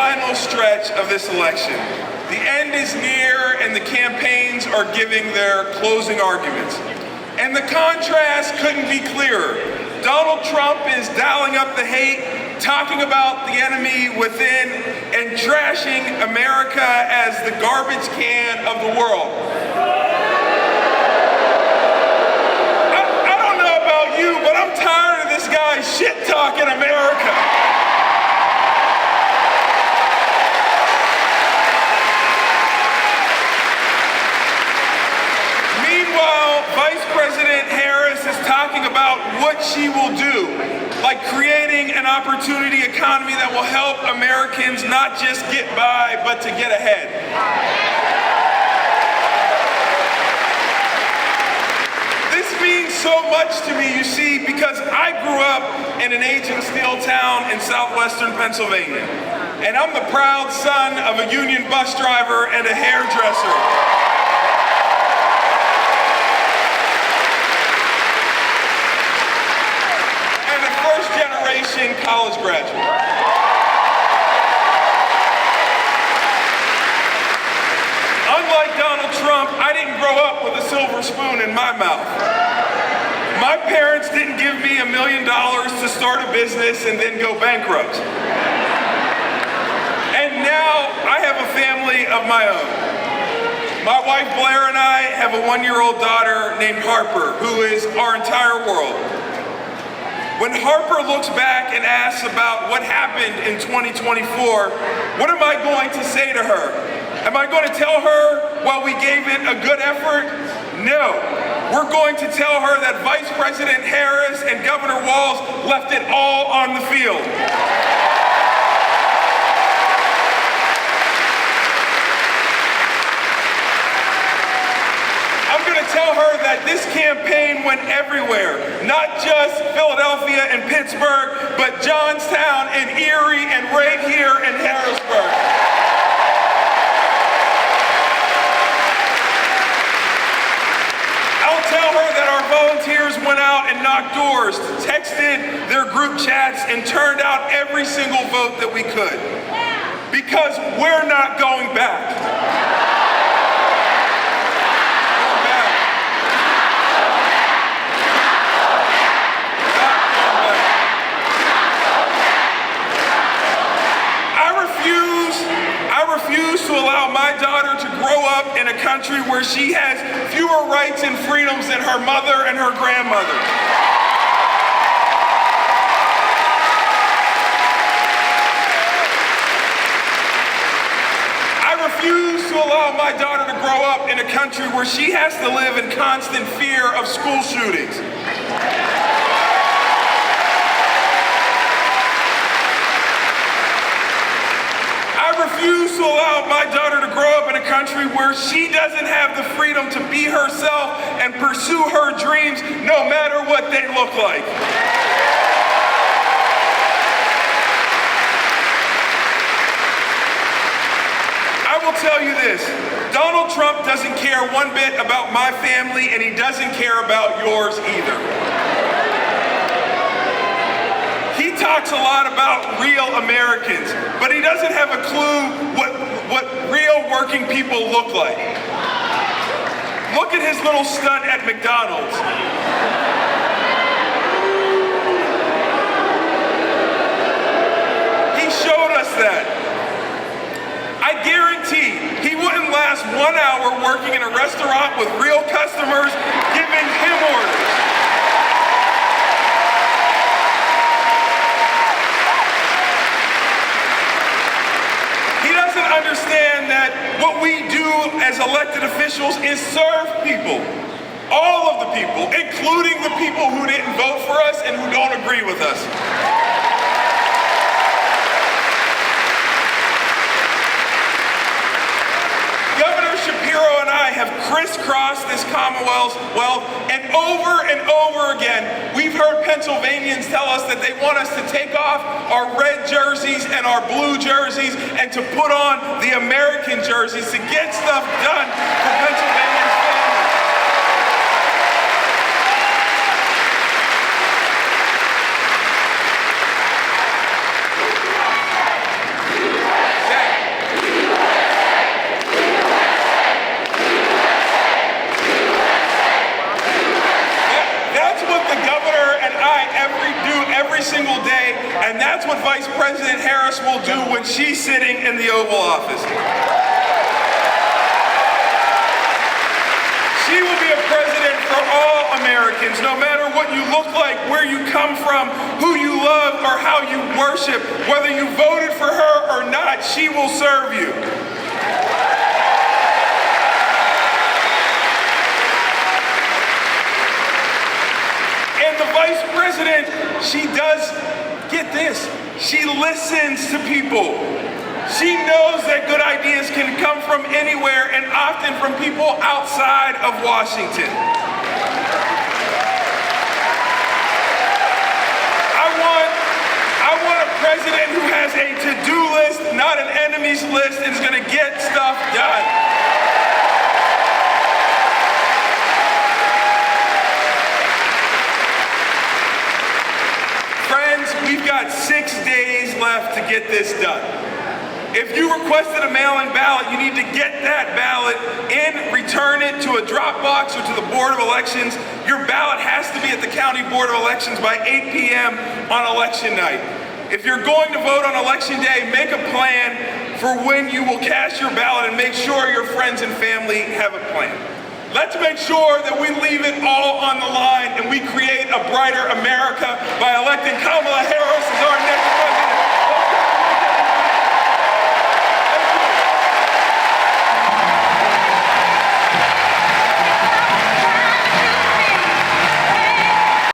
final stretch of this election. The end is near and the campaigns are giving their closing arguments. And the contrast couldn't be clearer. Donald Trump is dialing up the hate, talking about the enemy within, and trashing America as the garbage can of the world. I don't know about you, but I'm tired of this guy shit-talking America. Meanwhile, Vice President Harris is talking about what she will do, like creating an opportunity economy that will help Americans not just get by, but to get ahead. This means so much to me, you see, because I grew up in an aging steel town in southwestern Pennsylvania, and I'm the proud son of a union bus driver and a hairdresser. First-generation college graduate. Unlike Donald Trump, I didn't grow up with a silver spoon in my mouth. My parents didn't give me $1 million to start a business and then go bankrupt. And now I have a family of my own. My wife Blair and I have a 1-year-old daughter named Harper, who is our entire world. When Harper looks back and asks about what happened in 2024, what am I going to say to her? Am I going to tell her, well, we gave it a good effort? No. We're going to tell her that Vice President Harris and Governor Walz left it all on the field. I'm going to tell her that this campaign went everywhere, not just Philadelphia and Pittsburgh, but Johnstown and Erie and right here in Harrisburg. I'll tell her that our volunteers went out and knocked doors, texted their group chats, and turned out every single vote that we could. Because we're not going back. To allow my daughter to grow up in a country where she has fewer rights and freedoms than her mother and her grandmother. I refuse to allow my daughter to grow up in a country where she has to live in constant fear of school shootings. I refuse to allow my daughter to grow up in a country where she doesn't have the freedom to be herself and pursue her dreams no matter what they look like. I will tell you this, Donald Trump doesn't care one bit about my family, and he doesn't care about yours either. He talks a lot about real Americans, but he doesn't have a clue what real working people look like. Look at his little stunt at McDonald's. He showed us that. I guarantee he wouldn't last 1 hour working in a restaurant with real customers giving him orders. Understand that what we do as elected officials is serve people, all of the people, including the people who didn't vote for us and who don't agree with us. Governor Shapiro and I have crisscrossed this Commonwealth, and over again, we've heard Pennsylvanians tell us that they want us to take off our red jerseys and our blue jerseys and to put on the American jerseys to get stuff done for Pennsylvanians' families. And that's what Vice President Harris will do when she's sitting in the Oval Office. She will be a president for all Americans, no matter what you look like, where you come from, who you love, or how you worship. Whether you voted for her or not, she will serve you. And the vice president, she does, get this, she listens to people. She knows that good ideas can come from anywhere and often from people outside of Washington. I want a president who has a to-do list, not an enemies list, and is going to get stuff done. Friends, we've got 6 days left to get this done. If you requested a mail-in ballot, you need to get that ballot in, return it to a drop box or to the Board of Elections. Your ballot has to be at the County Board of Elections by 8 p.m. on election night. If you're going to vote on election day, make a plan for when you will cast your ballot and make sure your friends and family have a plan. Let's make sure that we leave it all on the line and we create a brighter America by electing Kamala Harris